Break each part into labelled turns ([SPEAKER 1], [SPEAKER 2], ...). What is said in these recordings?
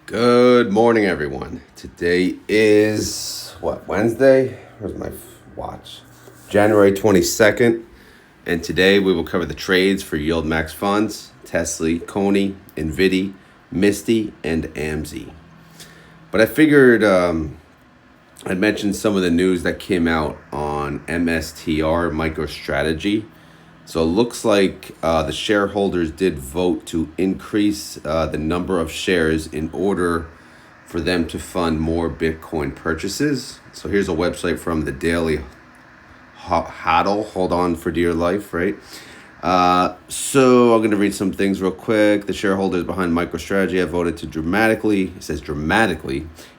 [SPEAKER 1] Good morning, everyone. Today is, Wednesday? Where's my watch? January 22nd. And today we will cover the trades for YieldMax funds, TSLY, CONY, NVDY, Misty, and AMZY. But I figured I'd mention some of the news that came out on MSTY, Microstrategy. So it looks like the shareholders did vote to increase the number of shares in order for them to fund more Bitcoin purchases. So here's a website from the Daily Hodl. Hold on for dear life, right? So I'm going to read some things real quick. The shareholders behind MicroStrategy have voted to dramatically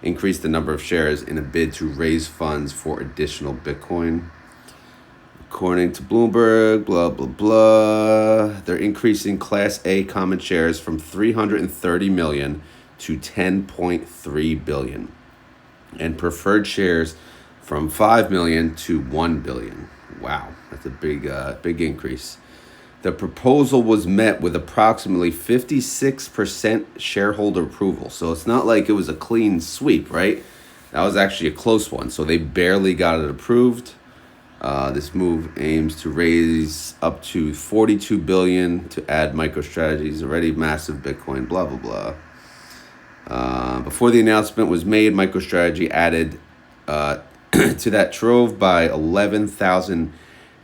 [SPEAKER 1] increase the number of shares in a bid to raise funds for additional Bitcoin. According to Bloomberg, blah, blah, blah, they're increasing Class A common shares from 330 million to 10.3 billion, and preferred shares from 5 million to 1 billion. Wow, that's a big increase. The proposal was met with approximately 56% shareholder approval. So it's not like it was a clean sweep, right? That was actually a close one. So they barely got it approved. This move aims to raise up to 42 billion to add MicroStrategy's already massive Bitcoin, blah, blah, blah. Before the announcement was made, MicroStrategy added to that trove by 11,000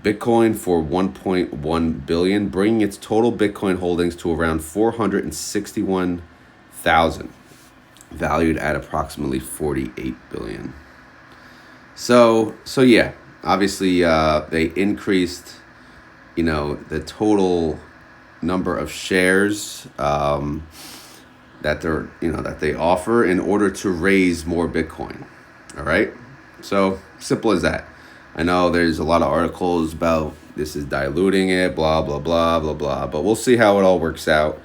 [SPEAKER 1] Bitcoin for 1.1 billion, bringing its total Bitcoin holdings to around 461,000, valued at approximately 48 billion. So yeah. Obviously, they increased, the total number of shares that they offer in order to raise more Bitcoin. All right, so simple as that. I know there's a lot of articles about this is diluting it, blah blah blah blah blah, but we'll see how it all works out.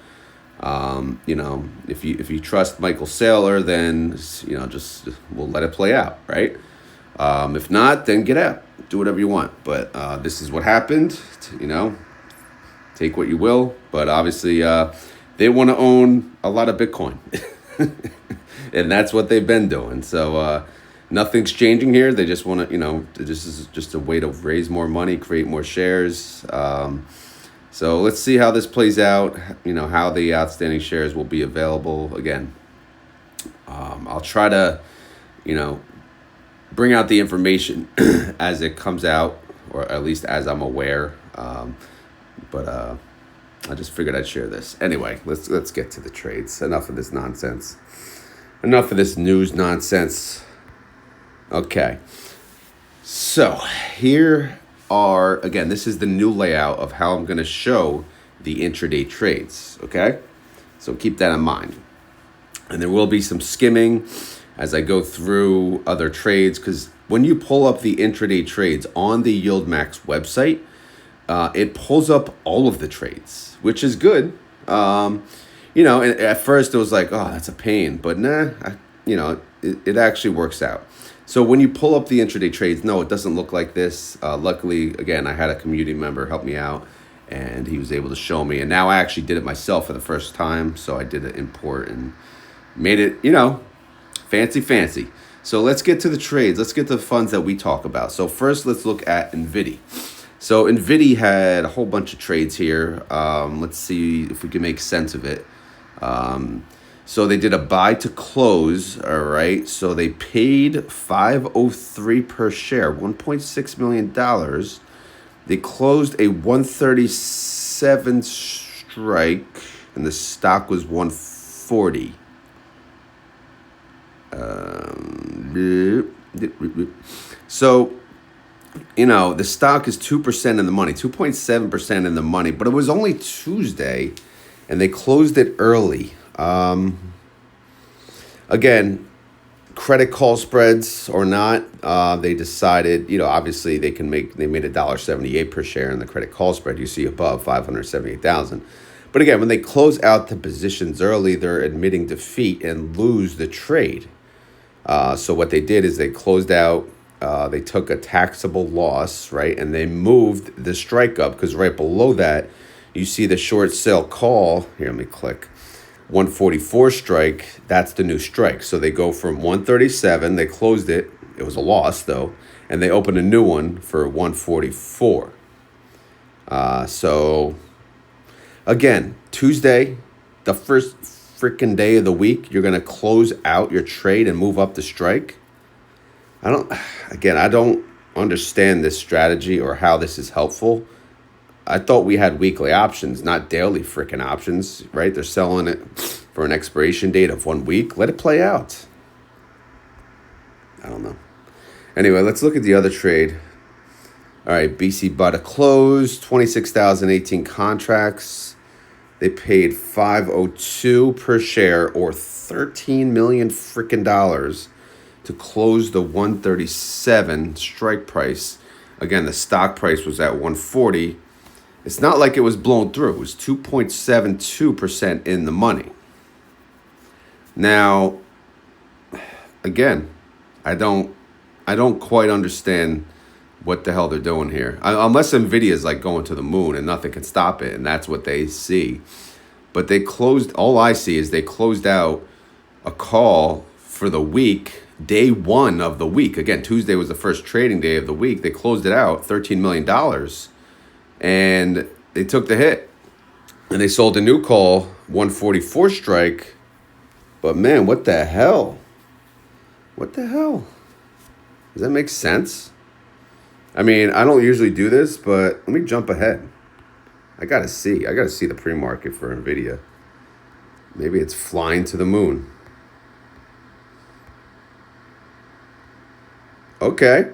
[SPEAKER 1] If you trust Michael Saylor, then just we'll let it play out, right? If not, then get out. Do whatever you want. But this is what happened. Take what you will. But obviously, they want to own a lot of Bitcoin. And that's what they've been doing. So nothing's changing here. They just want to, this is just a way to raise more money, create more shares. So let's see how this plays out, how the outstanding shares will be available. Again, I'll try to, bring out the information as it comes out, or at least as I'm aware. But I just figured I'd share this. Anyway, let's get to the trades. Enough of this nonsense. Enough of this news nonsense. Okay. So here are, again, this is the new layout of how I'm going to show the intraday trades. Okay. So keep that in mind. And there will be some skimming as I go through other trades, because when you pull up the intraday trades on the YieldMax website, it pulls up all of the trades, which is good. And at first it was like, oh, that's a pain, but it actually works out. So when you pull up the intraday trades, no, it doesn't look like this. Luckily, again, I had a community member help me out, and he was able to show me. And now I actually did it myself for the first time. So I did an import and made it, fancy. So let's get to the trades. Let's get to the funds that we talk about. So first, let's look at NVDY. So NVDY had a whole bunch of trades here. Let's see if we can make sense of it. So they did a buy to close. All right. So they paid $503 per share, $1.6 million. They closed a 137 strike, and the stock was 140. So, the stock is 2% in the money, 2.7% in the money, but it was only Tuesday and they closed it early. Again, credit call spreads or not, they decided, obviously they made $1.78 per share in the credit call spread. You see above 578,000. But again, when they close out the positions early, they're admitting defeat and lose the trade. So what they did is they closed out, they took a taxable loss, right? And they moved the strike up, because right below that, you see the short sale call. Here, let me click. 144 strike, that's the new strike. So they go from 137, they closed it. It was a loss, though. And they opened a new one for 144. So, again, Tuesday, the first freaking day of the week, you're going to close out your trade and move up the strike. I don't understand this strategy or how this is helpful. I thought we had weekly options, not daily freaking options, right? They're selling it for an expiration date of 1 week. Let it play out. I don't know. Anyway, let's look at the other trade. All right, BC Butter closed, 26,018 contracts. They paid $502 per share, or $13 million freaking dollars, to close the 137 strike price. Again, the stock price was at 140. It's not like it was blown through. It was 2.72% in the money. Now, again, I don't quite understand what the hell they're doing here. Unless Nvidia is like going to the moon and nothing can stop it, and that's what they see. But they closed, all I see is they closed out a call for the week, day one of the week. Again, Tuesday was the first trading day of the week. They closed it out, $13 million. And they took the hit. And they sold a new call, 144 strike. But man, what the hell? What the hell? Does that make sense? I mean, I don't usually do this, but let me jump ahead. I gotta see the pre-market for Nvidia. Maybe it's flying to the moon. Okay.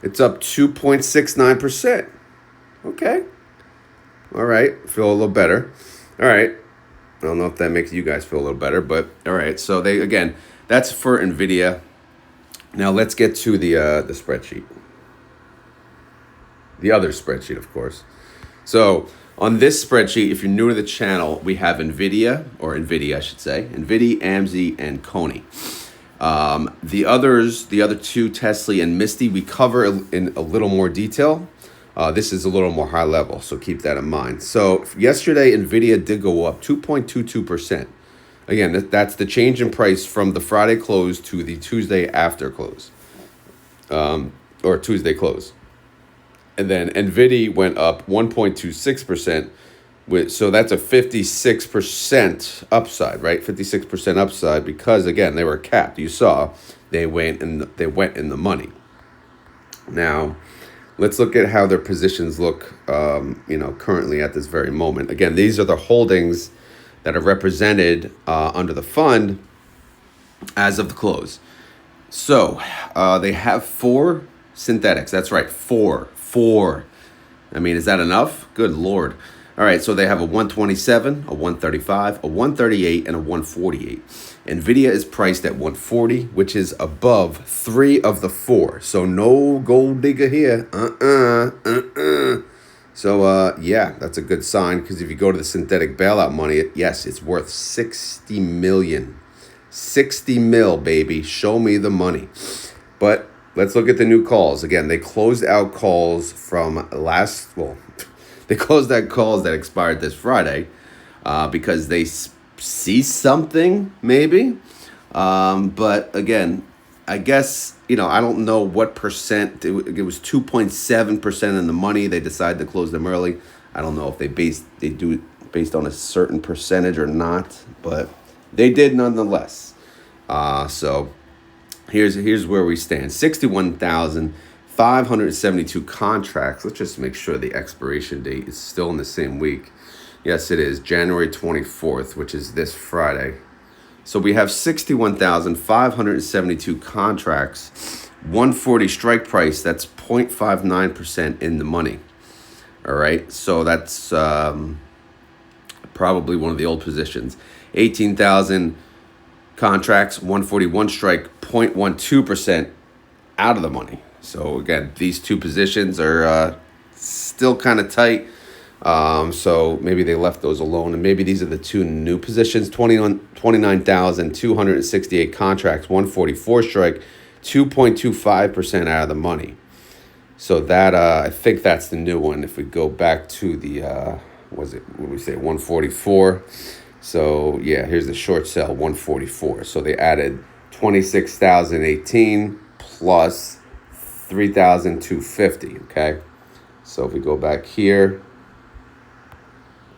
[SPEAKER 1] It's up 2.69%. Okay. All right. Feel a little better. All right. I don't know if that makes you guys feel a little better, but all right. So that's for Nvidia. Now let's get to the spreadsheet. The other spreadsheet, of course. So on this spreadsheet, if you're new to the channel, we have Nvidia, or Nvidia, I should say, Nvidia, AMZY, and CONY. The other two, TSLY and Misty, we cover in a little more detail. This is a little more high level, so keep that in mind. So yesterday, Nvidia did go up 2.22%. Again, that's the change in price from the Friday close to the Tuesday after close, or Tuesday close. And then NVDY went up 1.26%. So that's a 56% upside, right? 56% upside because, again, they were capped. You saw they went in the money. Now, let's look at how their positions look, currently at this very moment. Again, these are the holdings that are represented under the fund as of the close. So they have 4 synthetics. That's right, 4. I mean, is that enough? Good Lord. All right, so they have a 127, a 135, a 138, and a 148. Nvidia is priced at 140, which is above 3 of the 4. So no gold digger here. So, yeah, that's a good sign, because if you go to the synthetic bailout money, yes, it's worth 60 million. 60 mil, baby. Show me the money. But let's look at the new calls. Again, they closed out calls from they closed out calls that expired this Friday because they see something, maybe. But again, I guess, I don't know what percent. It was 2.7% in the money. They decided to close them early. I don't know if they do it based on a certain percentage or not, but they did nonetheless. So here's where we stand. 61,572 contracts. Let's just make sure the expiration date is still in the same week. Yes, it is January 24th, which is this Friday. So we have 61,572 contracts, 140 strike price. That's 0.59% in the money. All right, so that's probably one of the old positions. 18,000 contracts, 141 strike, 0.12% out of the money. So again, these two positions are still kind of tight. So maybe they left those alone, and maybe these are the two new positions. 29,268 contracts, 144 strike, 2.25% out of the money. So that I think that's the new one. If we go back to the what did we say, 144, So yeah, here's the short sell 144. So they added 26,018 plus 3,250. Okay. So if we go back here,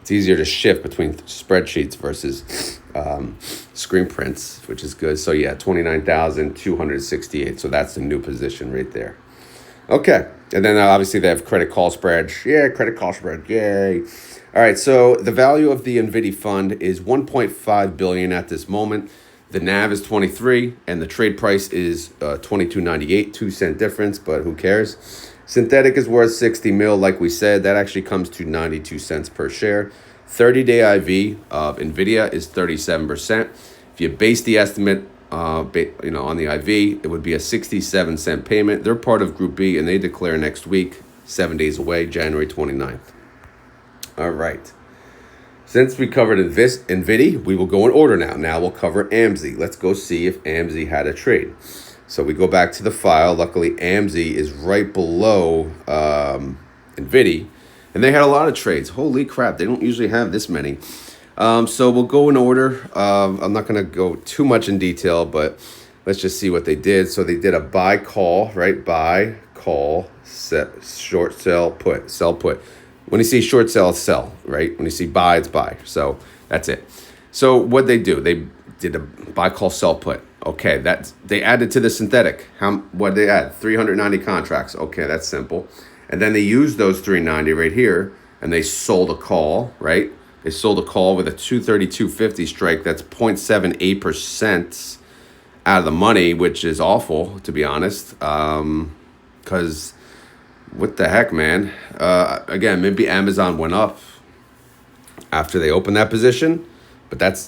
[SPEAKER 1] it's easier to shift between spreadsheets versus screen prints, which is good. So yeah, 29,268. So that's the new position right there. Okay. And then obviously they have credit call spread. Yeah, credit call spread. Yay. All right. So the value of the NVDY fund is 1.5 billion at this moment. The NAV is 23 and the trade price is 22.98, 2-cent difference, but who cares? Synthetic is worth 60 mil, like we said. That actually comes to 92 cents per share. 30-day IV of Nvidia is 37%. If you base the estimate on the IV, it would be a 67-cent payment. They're part of Group B, and they declare next week, 7 days away, January 29th. All right. Since we covered NVDY, we will go in order now. Now we'll cover AMZY. Let's go see if AMZY had a trade. So we go back to the file. Luckily, AMZY is right below NVDY. And they had a lot of trades. Holy crap, they don't usually have this many. So we'll go in order. I'm not going to go too much in detail, but let's just see what they did. So they did a buy call, right? Buy, call, short, sell, put, sell, put. When you see short sell, it's sell, right? When you see buy, it's buy. So that's it. So what they do, they did a buy, call, sell, put. Okay, they added to the synthetic. What did they add? 390 contracts. Okay, that's simple. And then they used those 390 right here, and they sold a call, right? They sold a call with a 232.50 strike. That's 0.78% out of the money, which is awful, to be honest. Because what the heck, man? Again, maybe Amazon went up after they opened that position, but that's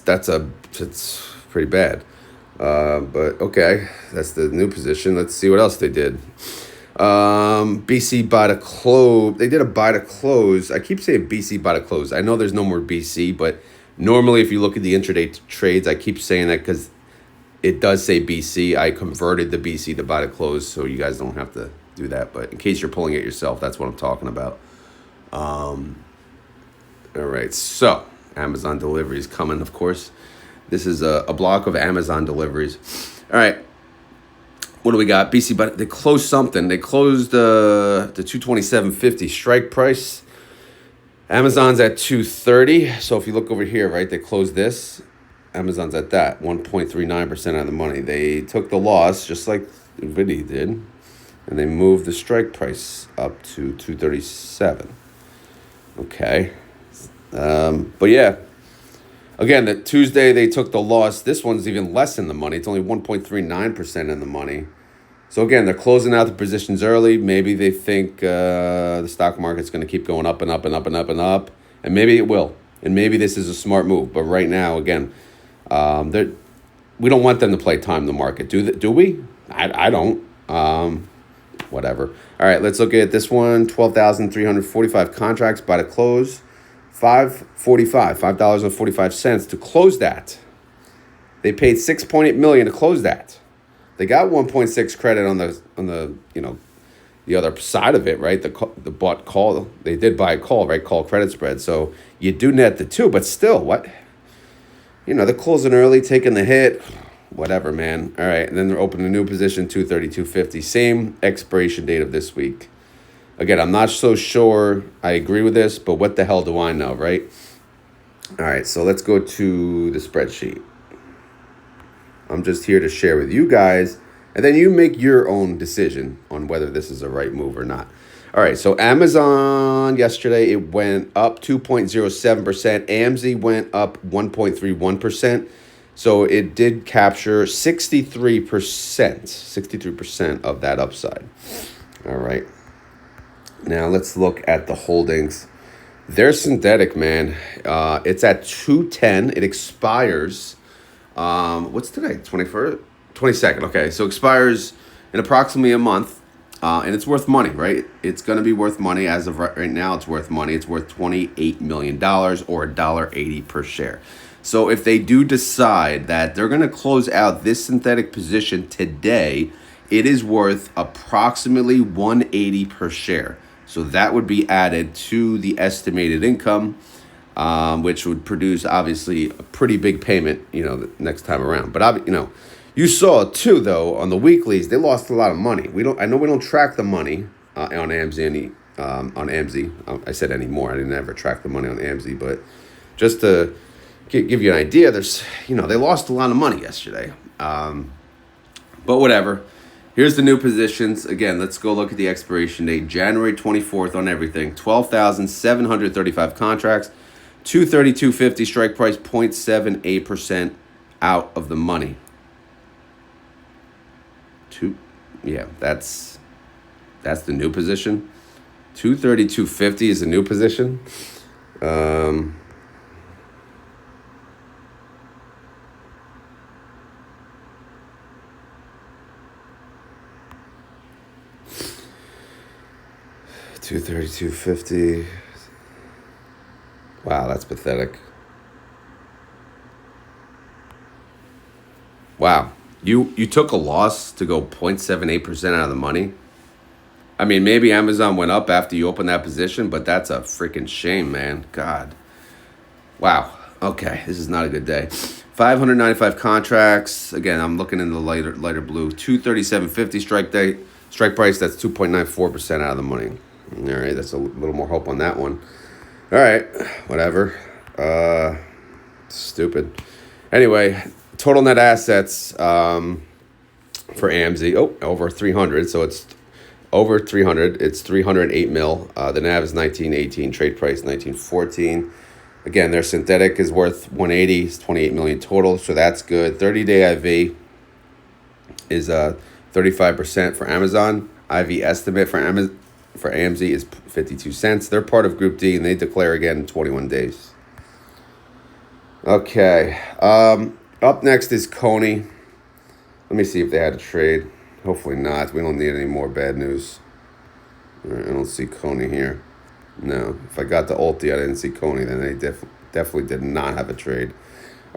[SPEAKER 1] pretty bad. But okay, that's the new position. Let's see what else they did. BC buy to close. They did a buy to close. I keep saying BC buy to close. I know there's no more BC, but normally if you look at the intraday trades, I keep saying that because it does say BC. I converted the BC to buy to close, so you guys don't have to do that. But in case you're pulling it yourself, that's what I'm talking about. All right, so Amazon deliveries coming, of course. This is a block of Amazon deliveries. All right. What do we got? BC, but they closed something. They closed the 227.50 strike price. Amazon's at 230. So if you look over here, right, they closed this. Amazon's at that, 1.39% of the money. They took the loss, just like NVIDIA did, and they moved the strike price up to 237. Okay. But yeah. Again, the Tuesday they took the loss. This one's even less in the money. It's only 1.39% in the money. So again, they're closing out the positions early. Maybe they think the stock market's going to keep going up and up and up and up and up. And maybe it will. And maybe this is a smart move. But right now, again, we don't want them to play time the market. Do we? I don't. Whatever. All right, let's look at this one. 12,345 contracts by the close. $5.45 to close that. They paid $6.8 million to close that. They got 1.6 credit on the the other side of it, right? The bought call. They did buy a call, right? Call credit spread. So you do net the two, but still, what? They're closing early, taking the hit. Whatever, man. All right, and then they're opening a new position, 232.50. Same expiration date of this week. Again, I'm not so sure I agree with this, but what the hell do I know, right? All right, so let's go to the spreadsheet. I'm just here to share with you guys, and then you make your own decision on whether this is a right move or not. All right, so Amazon yesterday, it went up 2.07%. AMZY went up 1.31%. So it did capture 63% of that upside. All right. Now let's look at the holdings. They're synthetic, man. It's at 210. It expires. What's today? 21st? 22nd. Okay, so expires in approximately a month. And it's worth money, right? It's going to be worth money as of right now. It's worth money. It's worth $28 million or $1.80 per share. So if they do decide that they're going to close out this synthetic position today, it is worth approximately $180 per share. So that would be added to the estimated income. which would produce obviously a pretty big payment, the next time around. But you saw too though on the weeklies they lost a lot of money. I know we don't track the money on AMZY on AMZY. I said anymore. I didn't ever track the money on AMZY, but just to give you an idea, they lost a lot of money yesterday. But whatever. Here's the new positions. Again, let's go look at the expiration date. January 24th on everything. 12,735 contracts. 232.50 strike price, 0.78% out of the money. That's the new position. 232.50 is the new position. 232.50. Wow, that's pathetic. Wow. You took a loss to go 0.78% out of the money? I mean, maybe Amazon went up after you opened that position, but that's a freaking shame, man. God. Wow. Okay, this is not a good day. 595 contracts. Again, I'm looking in the lighter blue. 237.50 strike price. That's 2.94% out of the money. All right, that's a little more hope on that one. All right, whatever. Stupid. Anyway, total net assets for AMZY. Over 300. So it's over 300. It's 308 mil. The NAV is 1918. Trade price 1914. Again, their synthetic is worth 180. It's 28 million total. So that's good. 30-day IV is 35% for Amazon. IV estimate for AMZY is 52 cents. They're part of Group D, and they declare again in 21 days. Okay. Up next is CONY. Let me see if they had a trade. Hopefully not. We don't need any more bad news. All right, I don't see CONY here. No. If I got the ulti, I didn't see CONY. Then they definitely did not have a trade.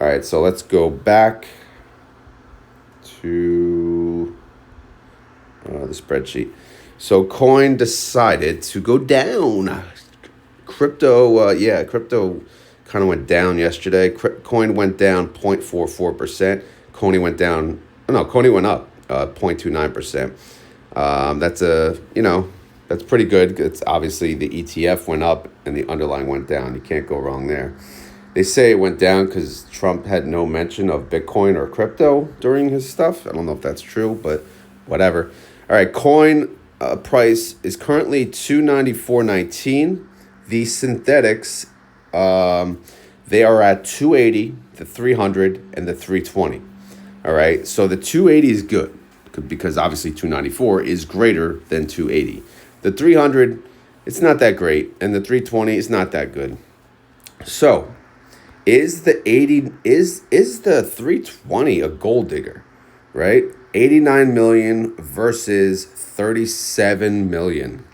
[SPEAKER 1] All right, so let's go back to the spreadsheet. So Coin decided to go down. Crypto kind of went down yesterday. Coin went down 0.44%. CONY went down. CONY went up 0.29%. That's pretty good. It's obviously the ETF went up and the underlying went down. You can't go wrong there. They say it went down because Trump had no mention of Bitcoin or crypto during his stuff. I don't know if that's true, but whatever. All right, Coin price is currently $294.19. The synthetics, they are at 280, the 300, and the 320. All right, so the 280 is good because obviously 294 is greater than 280. The 300, it's not that great, and the 320 is not that good. So, is the 320 a gold digger, right? 89 million versus 37 million.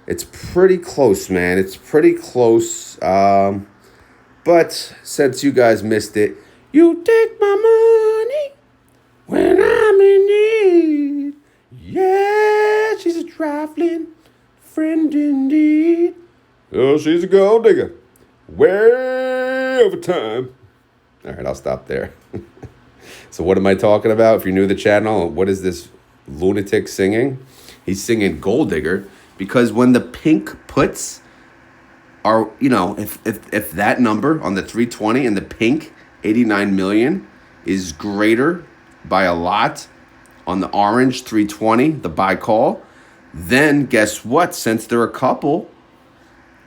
[SPEAKER 1] It's pretty close, man. It's pretty close. But since you guys missed it, you take my money when I'm in need. Yeah, she's a trifling friend indeed. Oh, she's a gold digger. Way over time. All right, I'll stop there. So what am I talking about? If you're new to the channel, what is this lunatic singing? He's singing gold digger because when the pink puts are, if that number on the 320 and the pink 89 million is greater by a lot on the orange 320, the buy call, then guess what? Since they're a couple,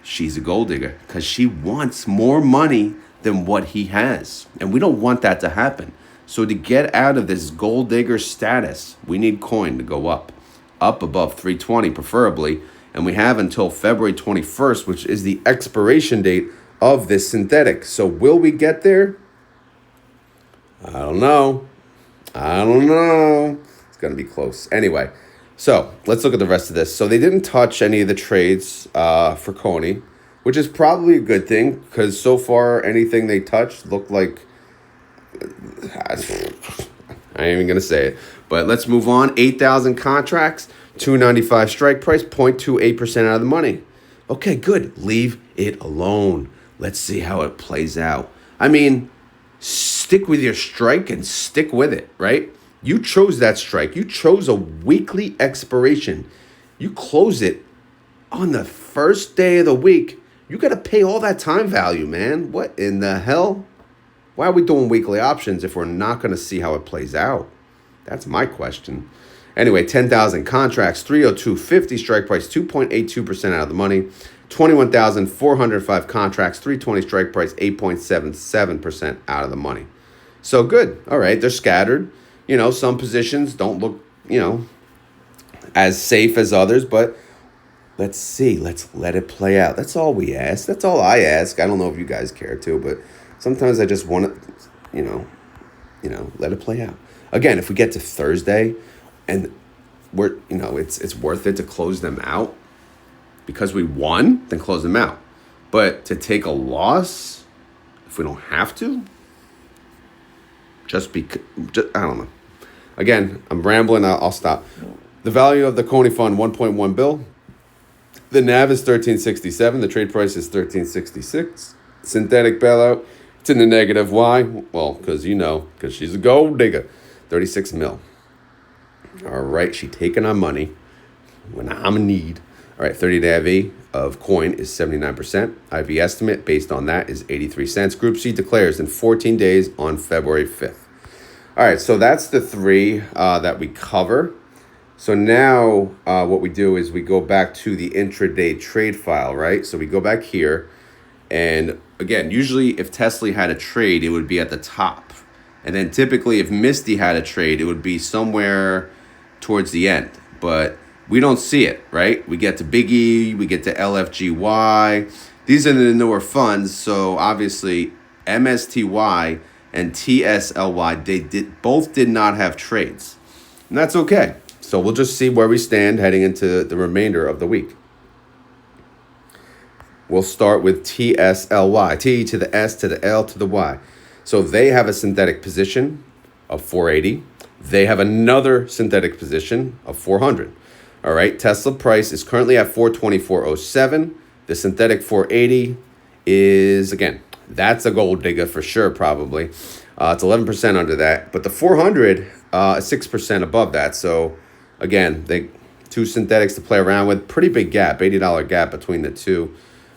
[SPEAKER 1] she's a gold digger because she wants more money than what he has. And we don't want that to happen. So to get out of this gold digger status, we need coin to go up above 320 preferably. And we have until February 21st, which is the expiration date of this synthetic. So will we get there? I don't know. It's going to be close. Anyway, so let's look at the rest of this. So they didn't touch any of the trades for CONY, which is probably a good thing because so far anything they touched looked like... I ain't even going to say it. But let's move on. 8,000 contracts, 295 strike price, 0.28% out of the money. Okay, good. Leave it alone. Let's see how it plays out. I mean, stick with your strike and stick with it, right? You chose that strike. You chose a weekly expiration. You close it on the first day of the week. You got to pay all that time value, man. What in the hell? Why are we doing weekly options if we're not going to see how it plays out? That's my question. Anyway, 10,000 contracts, 302.50 strike price, 2.82% out of the money. 21,405 contracts, 320 strike price, 8.77% out of the money. So good. All right, they're scattered. Some positions don't look, as safe as others, but let's see. Let's let it play out. That's all we ask. That's all I ask. I don't know if you guys care to, but sometimes I just want to, let it play out. Again, if we get to Thursday and it's worth it to close them out because we won, then close them out. But to take a loss, if we don't have to, just I don't know. Again, I'm rambling. I'll stop. The value of the CONY fund, 1.1 bill. The NAV is 1367. The trade price is 1366. Synthetic bailout, it's in the negative. Why? Well, because she's a gold digger. 36 mil. All right, she taking our money when I'm in need. All right, 30-day IV of coin is 79%. IV estimate based on that is 83 cents. Group C declares in 14 days on February 5th. All right, so that's the three that we cover. So now what we do is we go back to the intraday trade file, right? So we go back here. And again, usually if TSLY had a trade, it would be at the top. And then typically if Misty had a trade, it would be somewhere towards the end. But we don't see it, right? We get to Big E, we get to LFGY. These are the newer funds. So obviously MSTY and TSLY, they both did not have trades. And that's okay. So we'll just see where we stand heading into the remainder of the week. We'll start with TSLY, T to the S to the L to the Y. So they have a synthetic position of 480. They have another synthetic position of 400. All right, Tesla price is currently at 424.07. The synthetic 480 is, again, that's a gold digger for sure, probably. It's 11% under that. But the 400 is 6% above that. So, again, two synthetics to play around with. Pretty big gap, $80 gap between the two.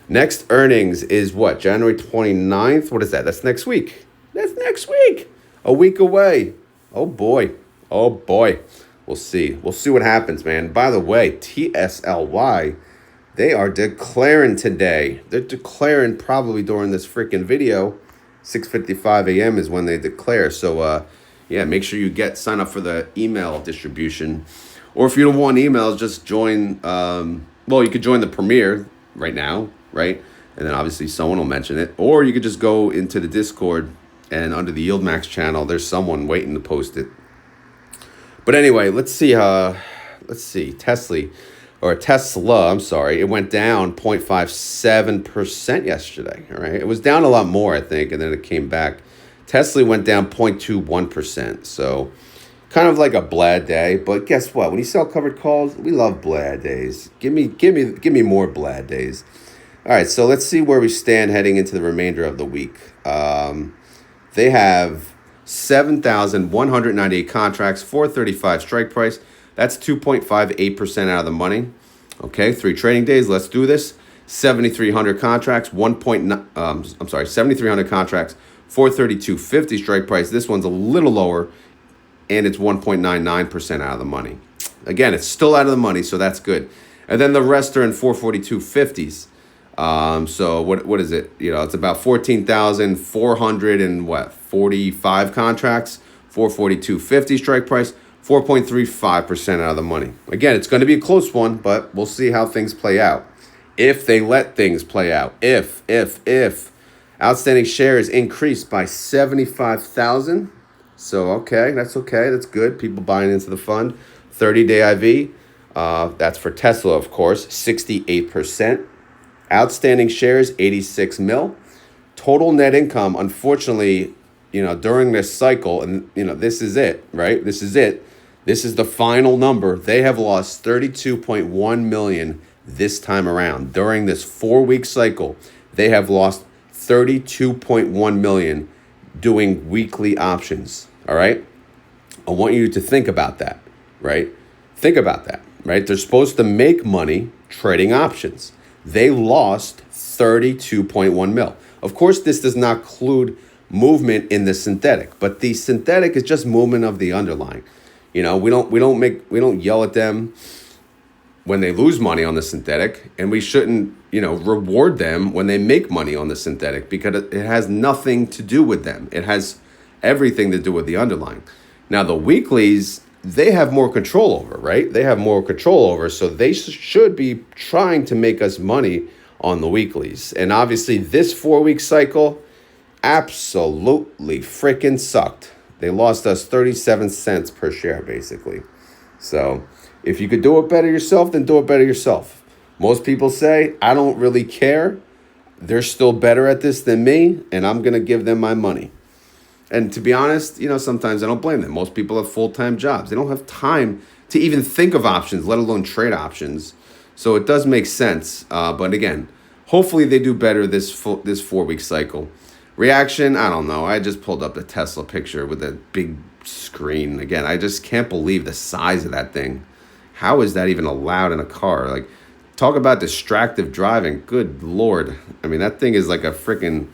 [SPEAKER 1] Next earnings is what? January 29th? What is that? That's next week. That's next week. A week away. Oh, boy. Oh, boy. We'll see. We'll see what happens, man. By the way, TSLY, they are declaring today. They're declaring probably during this freaking video. 6:55 a.m. is when they declare. So, yeah, make sure you sign up for the email distribution. Or if you don't want emails, just join. You could join the premiere right now, right? And then obviously someone will mention it. Or you could just go into the Discord and under the YieldMax channel, there's someone waiting to post it. But anyway, let's see. Tesla, I'm sorry. It went down 0.57% yesterday. All right. It was down a lot more, I think, and then it came back. Tesla went down 0.21%. So kind of like a blad day. But guess what? When you sell covered calls, we love blad days. Give me more blad days. All right. So let's see where we stand heading into the remainder of the week. They have 7,198 contracts, 435 strike price. That's 2.58% out of the money. Okay, 3 trading days. Let's do this. 7,300 contracts, 7,300 contracts, 432.50 strike price. This one's a little lower, and it's 1.99% out of the money. Again, it's still out of the money, so that's good. And then the rest are in 442.50s. So what is it? It's about 14,445 contracts, 442.50 strike price, 4.35% out of the money. Again, it's going to be a close one, but we'll see how things play out. If they let things play out. If outstanding shares increased by 75,000. So, okay. That's good. People buying into the fund. 30-day IV. That's for Tesla, of course, 68%. Outstanding shares, 86 mil. Total net income, unfortunately, during this cycle, and, this is it, right? This is it. This is the final number. They have lost 32.1 million this time around. During this 4-week cycle, they have lost 32.1 million doing weekly options. All right. I want you to think about that, right? Think about that, right? They're supposed to make money trading options. They lost 32.1 mil. Of course, this does not include movement in the synthetic, but the synthetic is just movement of the underlying. You know, we don't yell at them when they lose money on the synthetic, and we shouldn't, reward them when they make money on the synthetic, because it has nothing to do with them. It has everything to do with the underlying. Now, the weeklies, they have more control over, right? They have more control over, so they should be trying to make us money on the weeklies. And obviously, this 4-week cycle absolutely freaking sucked. They lost us 37 cents per share, basically. So if you could do it better yourself, then do it better yourself. Most people say, I don't really care. They're still better at this than me, and I'm going to give them my money. And to be honest, sometimes I don't blame them. Most people have full-time jobs. They don't have time to even think of options, let alone trade options. So it does make sense. But again, hopefully they do better this 4-week cycle. Reaction, I don't know. I just pulled up the Tesla picture with a big screen. Again, I just can't believe the size of that thing. How is that even allowed in a car? Like, talk about distractive driving. Good Lord. I mean, that thing is like a freaking...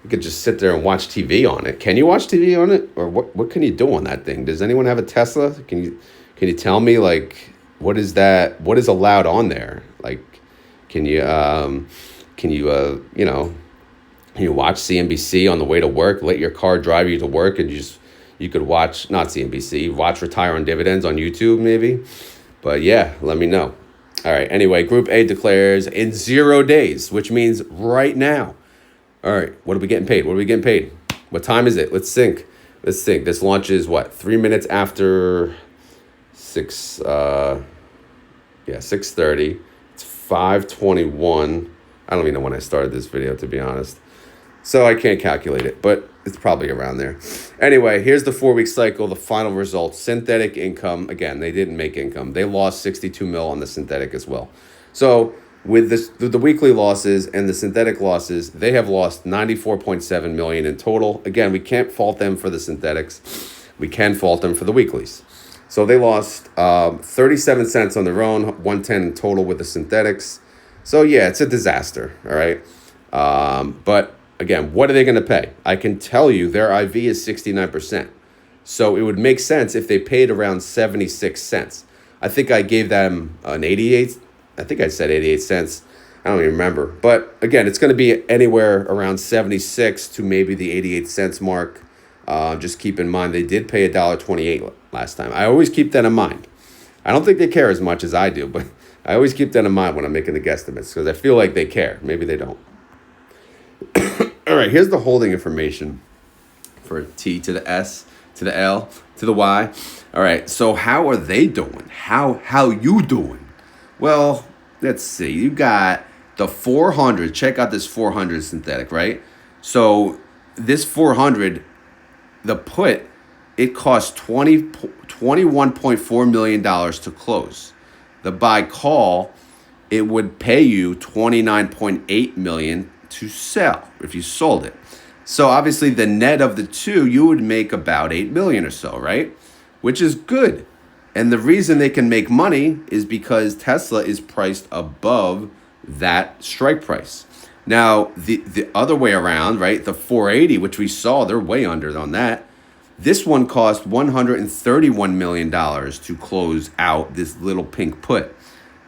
[SPEAKER 1] You could just sit there and watch TV on it. Can you watch TV on it? Or what can you do on that thing? Does anyone have a Tesla? Can you tell me, like, what is that? What is allowed on there? Like, can you watch CNBC on the way to work? Let your car drive you to work, and you could watch, not CNBC, watch Retire on Dividends on YouTube maybe. But yeah, let me know. All right. Anyway, Group A declares in 0 days, which means right now. All right, what are we getting paid? What time is it? Let's think. This launches, 3 minutes after 6:30. It's 5:21. I don't even know when I started this video, to be honest. So I can't calculate it, but it's probably around there. Anyway, here's the 4-week cycle, the final results. Synthetic income, again, they didn't make income. They lost 62 mil on the synthetic as well. So with the weekly losses and the synthetic losses, they have lost 94.7 million in total. Again, we can't fault them for the synthetics. We can fault them for the weeklies. So they lost 37 cents on their own, 110 in total with the synthetics. So yeah, it's a disaster, all right? But again, what are they going to pay? I can tell you their IV is 69%. So it would make sense if they paid around 76 cents. I think I gave them an 88. I think I said 88 cents. I don't even remember. But again, it's going to be anywhere around 76 to maybe the 88 cents mark. Just keep in mind, they did pay $1.28 last time. I always keep that in mind. I don't think they care as much as I do, but I always keep that in mind when I'm making the guesstimates, because I feel like they care. Maybe they don't. All right, here's the holding information for T to the S, to the L, to the Y. All right, so how are they doing? How you doing? Well, let's see. You got the 400. Check out this 400 synthetic, right? So this 400, the put, it cost $21.4 million to close. The buy call, it would pay you $29.8 million to sell if you sold it. So obviously the net of the two, you would make about 8 million or so, right? Which is good. And the reason they can make money is because Tesla is priced above that strike price. Now, the other way around, right? The 480, which we saw, they're way under on that. This one cost $131 million to close out this little pink put,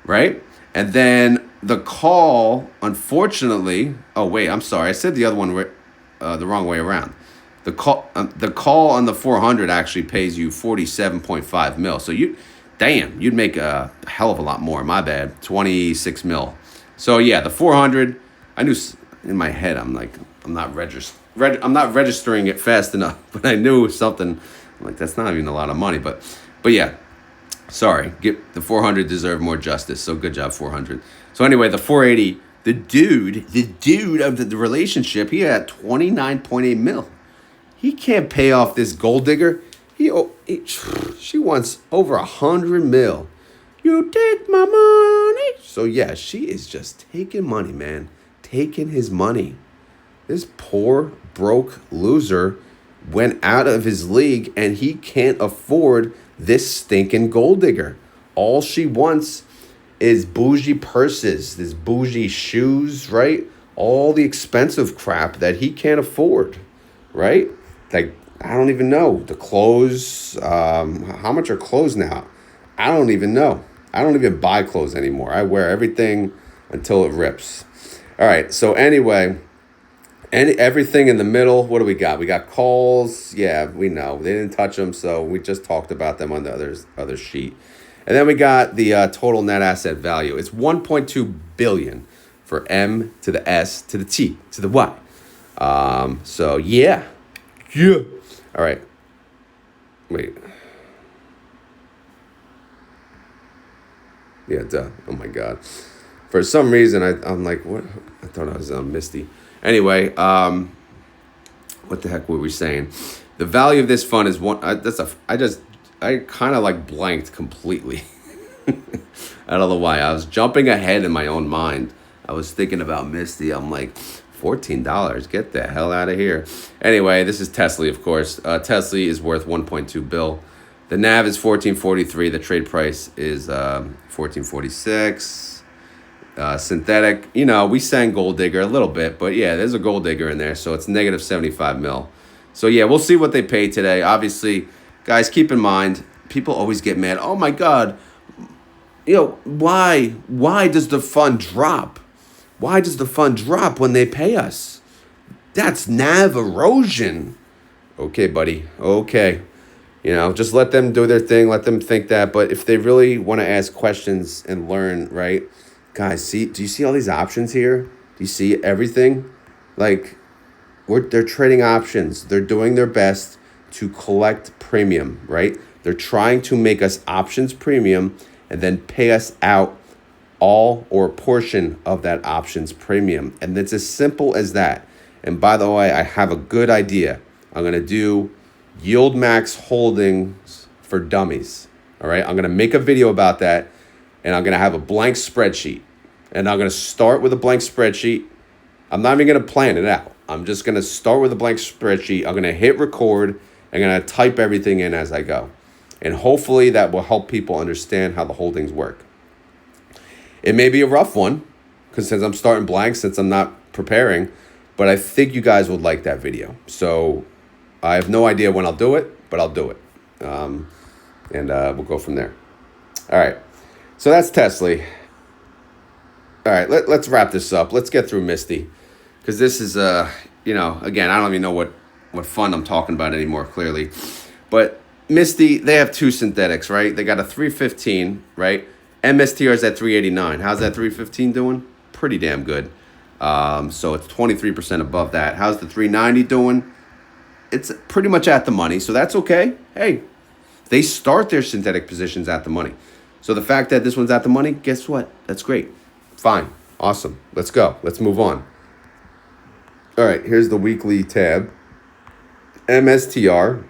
[SPEAKER 1] right? And then the call, unfortunately, oh wait, I'm sorry, I said the other one the wrong way around. The call on the 400 actually pays you 47.5 mil. So you'd make a hell of a lot more. My bad, 26 mil. So yeah, the 400, I knew in my head, I'm like, I'm not registering it fast enough, but I knew something. I'm like, that's not even a lot of money, but yeah. Sorry, the 400 deserved more justice. So good job, 400. So anyway, the 480, the dude of the relationship, he had 29.8 mil. He can't pay off this gold digger. She wants over 100 mil. You take my money. So yeah, she is just taking money, man. Taking his money. This poor, broke loser went out of his league and he can't afford this stinking gold digger. All she wants is bougie purses, this bougie shoes, right? All the expensive crap that he can't afford, right? Like, I don't even know. The clothes, how much are clothes now? I don't even know. I don't even buy clothes anymore. I wear everything until it rips. All right, so anyway, everything in the middle, what do we got? We got calls. Yeah, we know. They didn't touch them, so we just talked about them on the other sheet. And then we got the total net asset value. It's 1.2 billion for M to the S to the T to the Y. So yeah. All right. Wait. Yeah, duh. Oh my God. For some reason, I'm like, what? I thought I was Misty. Anyway, what the heck were we saying? The value of this fund is I kind of like blanked completely. I don't know why. I was jumping ahead in my own mind. I was thinking about Misty. I'm like, $14. Get the hell out of here. Anyway, this is TSLY, of course. TSLY is worth 1.2 bill. The NAV is 1443. The trade price is 1446. Synthetic, we sang gold digger a little bit, but yeah, there's a gold digger in there, so it's negative 75 mil. So yeah, we'll see what they pay today. Obviously, guys, keep in mind, people always get mad. Oh my God, why does the fund drop? Why does the fund drop when they pay us? That's NAV erosion. Okay, buddy. Okay. Just let them do their thing. Let them think that. But if they really want to ask questions and learn, right? Guys, do you see all these options here? Do you see everything? Like, they're trading options. They're doing their best to collect premium, right? They're trying to make us options premium and then pay us out all or a portion of that options premium. And it's as simple as that. And by the way, I have a good idea. I'm going to do YieldMax holdings for dummies. All right. I'm going to make a video about that. And I'm going to have a blank spreadsheet. And I'm going to start with a blank spreadsheet. I'm not even going to plan it out. I'm just going to start with a blank spreadsheet. I'm going to hit record. I'm going to type everything in as I go. And hopefully that will help people understand how the holdings work. It may be a rough one, because since I'm starting blank, since I'm not preparing, but I think you guys would like that video. So I have no idea when I'll do it, but I'll do it. And we'll go from there. All right. So that's TSLY. All right, let's wrap this up. Let's get through Misty, because this is, again, I don't even know what fund I'm talking about anymore, clearly. But Misty, they have two synthetics, right? They got a 315, right? MSTY is at 389. How's that 315 doing? Pretty damn good. So it's 23% above that. How's the 390 doing? It's pretty much at the money, so that's okay. Hey, they start their synthetic positions at the money. So the fact that this one's at the money, guess what? That's great. Fine. Awesome. Let's go. Let's move on. All right, here's the weekly tab. MSTR.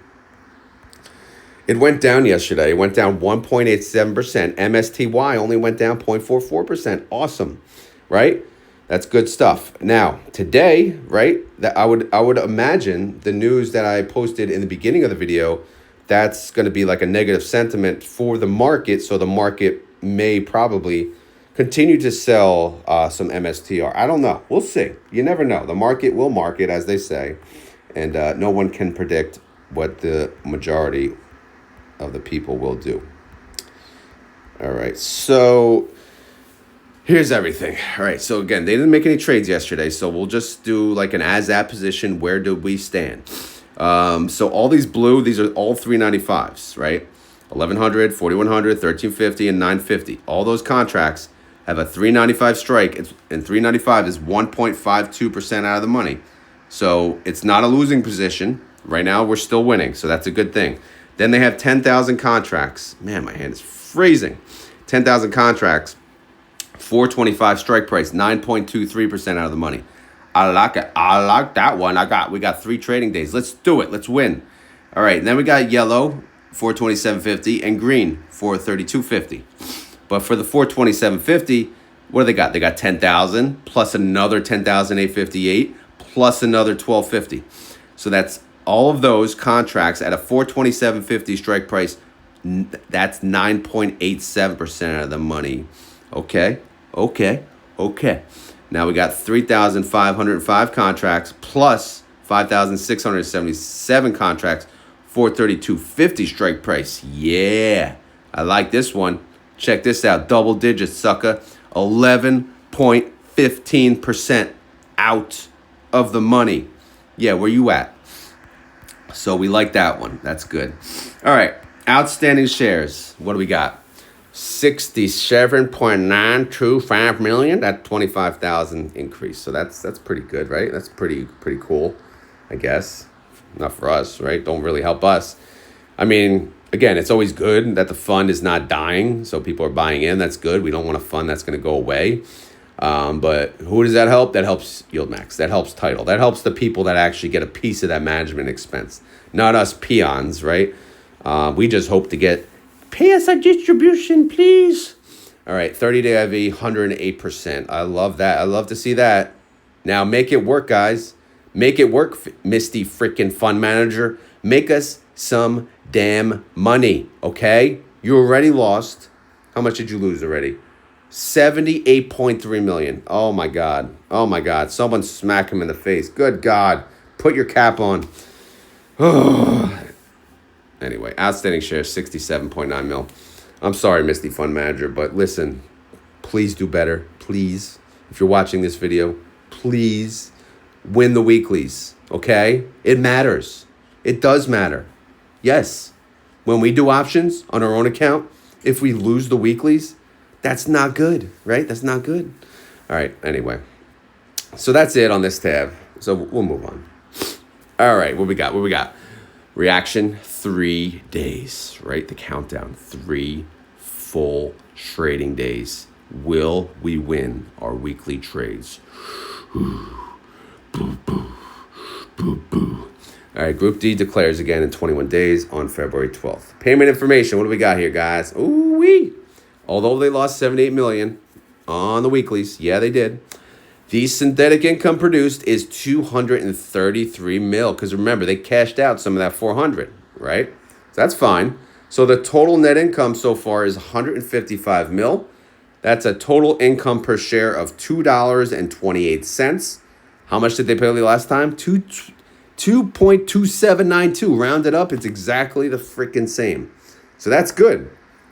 [SPEAKER 1] It went down yesterday. It went down 1.87%. MSTY only went down 0.44%. Awesome. Right? That's good stuff. Now, today, right, that I would imagine the news that I posted in the beginning of the video, that's going to be like a negative sentiment for the market. So the market may probably continue to sell some MSTR. I don't know. We'll see. You never know. The market will market, as they say. And no one can predict what the majority of the people will do. All right. So here's everything. All right. So again, they didn't make any trades yesterday. So we'll just do like an as-at position. Where do we stand? So all these blue, these are all 395s, right? 1100, 4100, 1350, and 950. All those contracts have a 395 strike, and 395 is 1.52% out of the money. So it's not a losing position. Right now, we're still winning, so that's a good thing. Then they have 10,000 contracts. Man, my hand is freezing. 10,000 contracts, 425 strike price, 9.23% out of the money. I like it. I like that one. We got 3 trading days. Let's do it. Let's win. All right, then we got yellow, 427.50, and green, 432.50. But for the 427.50, what do they got? They got 10,000 plus another 10,858 plus another 12.50. So that's all of those contracts at a 427.50 strike price. That's 9.87% of the money. Okay. Now we got 3,505 contracts plus 5,677 contracts, 432.50 strike price. Yeah, I like this one. Check this out. Double digits, sucker. 11.15% out of the money. Yeah, where you at? So we like that one. That's good. All right. Outstanding shares. What do we got? 67.925 million. That 25,000 increase. So that's pretty good, right? That's pretty cool, I guess. Not for us, right? Don't really help us. I mean, again, it's always good that the fund is not dying, so people are buying in. That's good. We don't want a fund that's going to go away. But who does that help? That helps YieldMax. That helps Title. That helps the people that actually get a piece of that management expense. Not us peons, right? We just hope to pay us a distribution, please. All right, 30-day IV, 108%. I love that. I love to see that. Now, make it work, guys. Make it work, Misty freaking fund manager. Make us some damn money, okay? You already lost. How much did you lose already? 78.3 million. Oh, my God. Oh, my God. Someone smack him in the face. Good God. Put your cap on. Anyway, outstanding shares, 67.9 mil. I'm sorry, Misty Fund Manager, but listen, please do better. Please, if you're watching this video, please win the weeklies, okay? It matters. It does matter. Yes, when we do options on our own account, if we lose the weeklies, that's not good, right? That's not good. All right, anyway. So that's it on this tab. So we'll move on. All right, what we got? Reaction, 3 days, right? The countdown, 3 full trading days. Will we win our weekly trades? Boo, boo, boo, boo. All right, Group D declares again in 21 days on February 12th. Payment information, what do we got here, guys? Ooh-wee. Although they lost 78 million on the weeklies, yeah, they did. The synthetic income produced is 233 mil. Because remember, they cashed out some of that 400, right? So that's fine. So the total net income so far is 155 mil. That's a total income per share of $2.28. How much did they pay last time? 2.2792. Rounded up, it's exactly the freaking same. So that's good.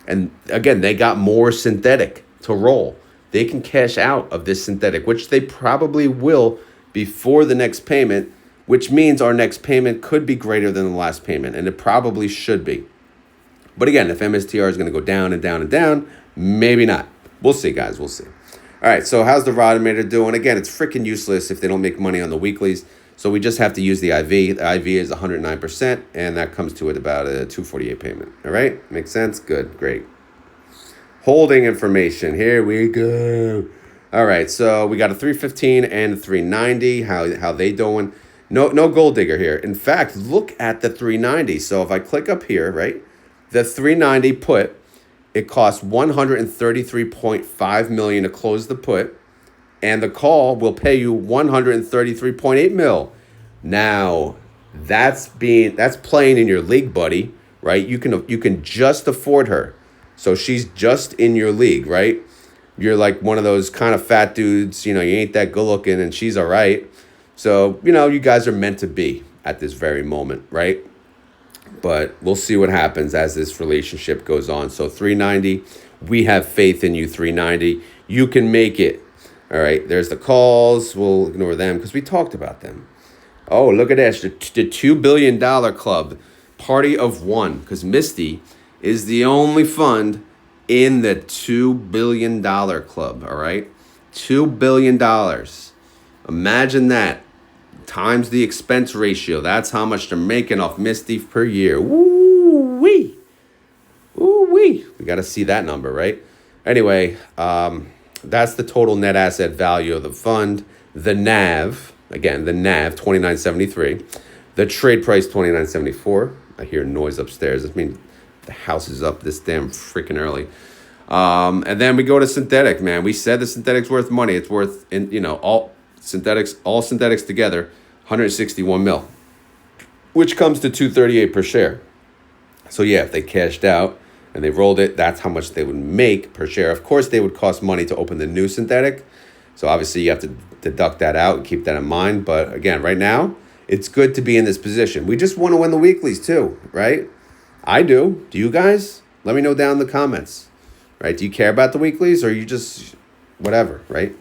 [SPEAKER 1] And again, they got more synthetic to roll. They can cash out of this synthetic, which they probably will before the next payment, which means our next payment could be greater than the last payment, and it probably should be. But again, if MSTR is going to go down and down and down, maybe not. We'll see, guys. We'll see. All right, so how's the Rodemator doing? Again, it's freaking useless if they don't make money on the weeklies, so we just have to use the IV. The IV is 109%, and that comes to it about a 248 payment. All right? Makes sense? Good. Great. Holding information. Here we go. All right, so we got a 315 and a 390. How they doing? No gold digger here. In fact, look at the 390. So if I click up here, right, the 390 put, it costs 133.5 million to close the put, and the call will pay you 133.8 mil. Now, that's playing in your league, buddy, right? You can just afford her. So she's just in your league, right? You're like one of those kind of fat dudes, you ain't that good looking, and she's all right. So, you guys are meant to be at this very moment, right? But we'll see what happens as this relationship goes on. So 390, we have faith in you, 390. You can make it. All right, there's the calls. We'll ignore them because we talked about them. Oh, look at this, the $2 billion club, party of one, because Misty is the only fund in the $2 billion club, all right? $2 billion. Imagine that times the expense ratio. That's how much they're making off Misty per year. Woo-wee. Woo-wee. We got to see that number, right? Anyway, that's the total net asset value of the fund. The NAV, again, the NAV, 29.73. The trade price, 29.74. I hear noise upstairs. I mean, the house is up this damn freaking early. And then we go to synthetic, man. We said the synthetic's worth money. It's worth, Synthetics, all synthetics together, 161 mil, which comes to 238 per share. So yeah, if they cashed out and they rolled it, that's how much they would make per share. Of course, they would cost money to open the new synthetic. So obviously you have to deduct that out and keep that in mind. But again, right now, it's good to be in this position. We just want to win the weeklies too, right? I do. Do you guys? Let me know down in the comments, right? Do you care about the weeklies, or are you just whatever, right?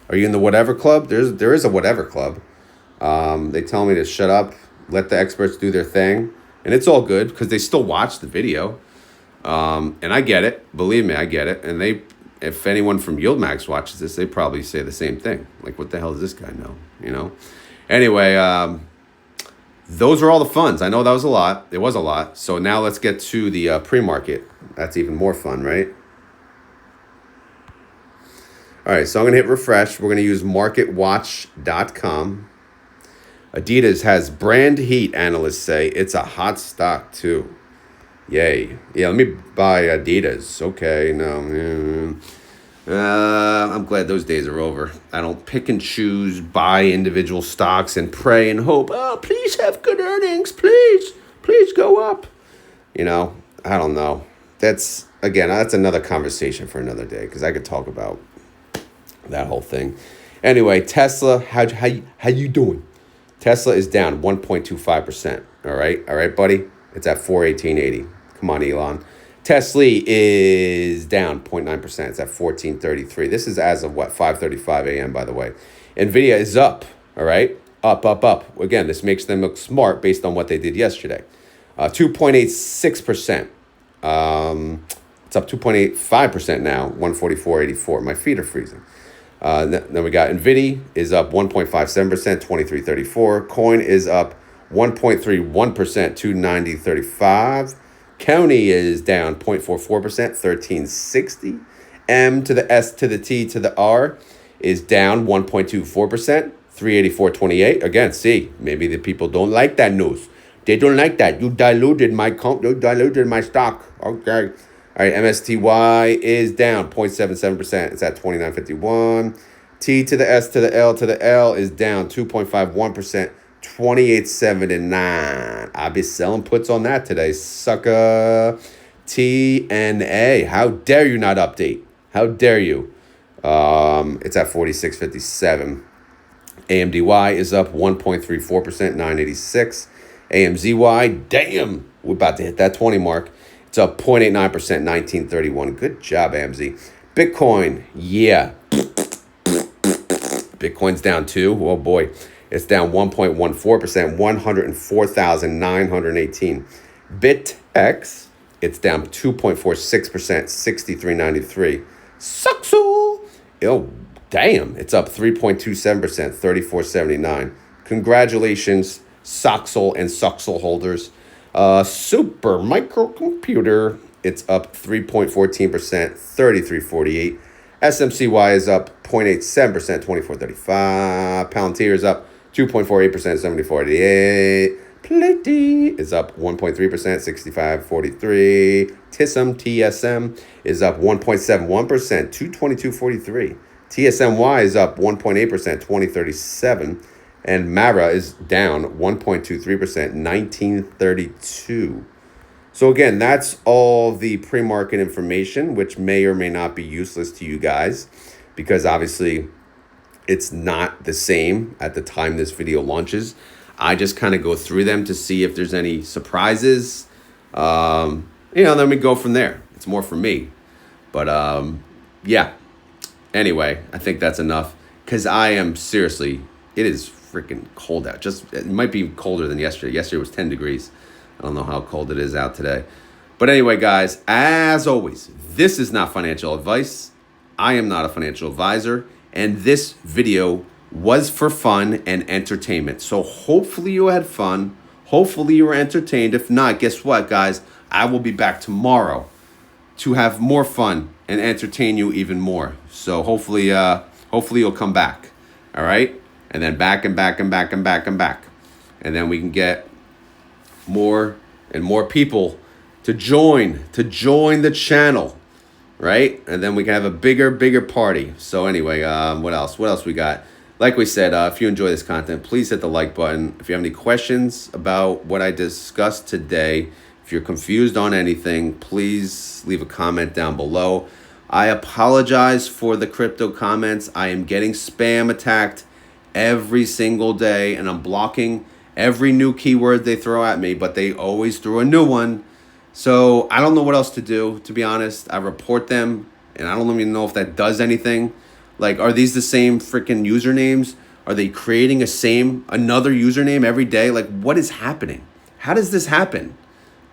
[SPEAKER 1] Are you in the whatever club? There is a whatever club. They tell me to shut up, let the experts do their thing. And it's all good because they still watch the video. And I get it. Believe me, I get it. And if anyone from YieldMax watches this, they probably say the same thing. Like, what the hell does this guy know? You know? Anyway, those are all the funds. I know that was a lot. It was a lot. So now let's get to the pre-market. That's even more fun, right? All right, so I'm going to hit refresh. We're going to use marketwatch.com. Adidas has brand heat, analysts say. It's a hot stock, too. Yay. Yeah, let me buy Adidas. Okay, no. I'm glad those days are over. I don't pick and choose, buy individual stocks and pray and hope, oh, please have good earnings. Please go up. You know, I don't know. That's another conversation for another day because I could talk about that whole thing. Anyway, Tesla, how you doing? Tesla is down 1.25%. All right, buddy. It's at 418.80. Come on, Elon. TSLY is down 0.9%. It's at 1433. This is as of 5:35 a.m. by the way. Nvidia is up. All right, up. Again, this makes them look smart based on what they did yesterday. 2.86%. It's up 2.85% now. 144.84. My feet are freezing. Then we got NVDY is up 1.57%, 23.34. Coin is up 1.31%, 290.35. CONY is down 0.44%, 13.60. M to the S to the T to the R is down 1.24%, 384.28. Again, see, maybe the people don't like that news. They don't like that. You diluted my stock. Okay. All right, MSTY is down 0.77%. It's at 29.51. T to the S to the L to the L is down 2.51%, 28.79. I'll be selling puts on that today, sucker. TNA, how dare you not update? How dare you? It's at 46.57. AMZY is up 1.34%, 9.86. AMZY, damn, we're about to hit that 20 mark. It's up 0.89%, 1931. Good job, AMZY. Bitcoin, yeah. Bitcoin's down too. Oh boy. It's down 1.14%, 104,918. BitX, it's down 2.46%, 63.93. Suxel. Oh, damn. It's up 3.27%, 34.79. Congratulations, Soxel and Suxel holders. Super microcomputer, it's up 3.14%, 33.48. SMCY is up 0.87%, 24.35. Palantir is up 2.48%, 74.88. Platy is up 1.3%, 65.43. TSM is up 1.71%, 222.43. TSMY is up 1.8%, 20.37. And Mara is down 1.23%, 1932. So again, that's all the pre-market information, which may or may not be useless to you guys, because obviously it's not the same at the time this video launches. I just kind of go through them to see if there's any surprises. Then we go from there. It's more for me. But yeah. Anyway, I think that's enough, because I am seriously, it is freaking cold out. It might be colder than yesterday. Yesterday was 10 degrees. I don't know how cold it is out today. But anyway, guys, as always, this is not financial advice. I am not a financial advisor. And this video was for fun and entertainment. So hopefully you had fun. Hopefully you were entertained. If not, guess what, guys? I will be back tomorrow to have more fun and entertain you even more. So hopefully you'll come back. All right? And then back and back and back and back and back. And then we can get more and more people to join the channel, right? And then we can have a bigger party. So anyway, what else we got? like we said, if you enjoy this content, please hit the like button. If you have any questions about what I discussed today, if you're confused on anything, please leave a comment down below. I apologize for the crypto comments. I am getting spam attacked every single day, and I'm blocking every new keyword they throw at me, but they always throw a new one. So I don't know what else to do, to be honest. I report them, and I don't even know if that does anything. Like, are these the same freaking usernames? Are they creating another username every day? Like, what is happening? How does this happen?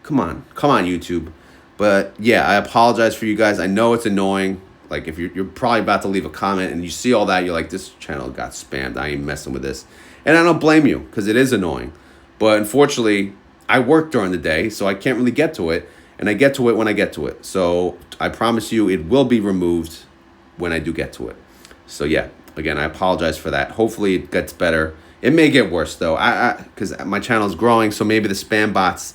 [SPEAKER 1] Come on, YouTube. But yeah, I apologize for you guys. I know it's annoying. Like, if you're probably about to leave a comment and you see all that, you're like, this channel got spammed. I ain't messing with this. And I don't blame you, because it is annoying. But unfortunately, I work during the day, so I can't really get to it. And I get to it when I get to it. So I promise you it will be removed when I do get to it. So yeah, again, I apologize for that. Hopefully it gets better. It may get worse though, because my channel is growing. So maybe the spam bots,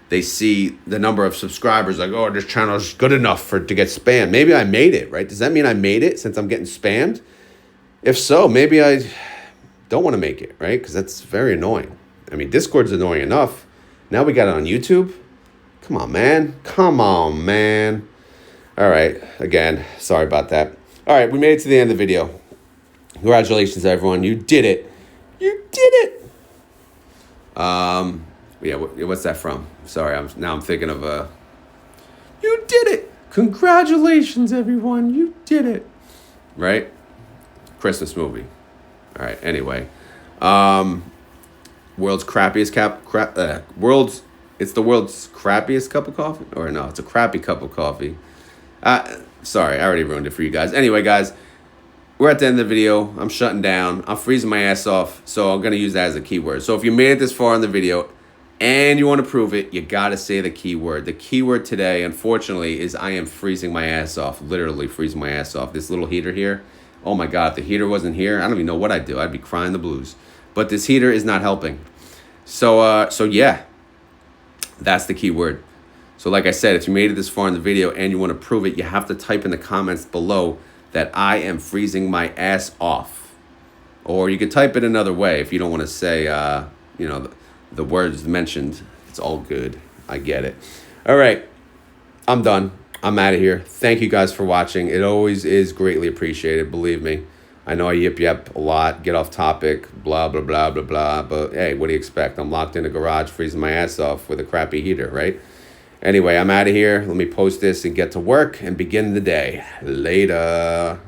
[SPEAKER 1] they see the number of subscribers, like, oh, this channel is good enough to get spammed. Maybe I made it, right? Does that mean I made it since I'm getting spammed? If so, maybe I don't want to make it, right? Because that's very annoying. I mean, Discord's annoying enough. Now we got it on YouTube. Come on, man. All right. Again, sorry about that. All right, we made it to the end of the video. Congratulations, everyone. You did it. You did it. Yeah, what's that from? Sorry, I'm thinking of you did it. Congratulations, everyone. You did it. Right? Christmas movie. All right, anyway. World's crappiest it's the world's crappiest cup of coffee? Or no, it's a crappy cup of coffee. Sorry, I already ruined it for you guys. Anyway, guys, we're at the end of the video. I'm shutting down. I'm freezing my ass off, so I'm going to use that as a keyword. So if you made it this far in the video and you want to prove it, you got to say the keyword. The keyword today, unfortunately, is I am freezing my ass off, literally freezing my ass off. This little heater here, oh my God, if the heater wasn't here, I don't even know what I'd do. I'd be crying the blues. But this heater is not helping. So yeah, that's the keyword. So like I said, if you made it this far in the video and you want to prove it, you have to type in the comments below that I am freezing my ass off. Or you could type it another way if you don't want to say, the words mentioned. It's all good. I get it. All right. I'm done. I'm out of here. Thank you guys for watching. It always is greatly appreciated. Believe me. I know I yip a lot, get off topic, blah, blah, blah, blah, blah. But hey, what do you expect? I'm locked in a garage freezing my ass off with a crappy heater, right? Anyway, I'm out of here. Let me post this and get to work and begin the day. Later.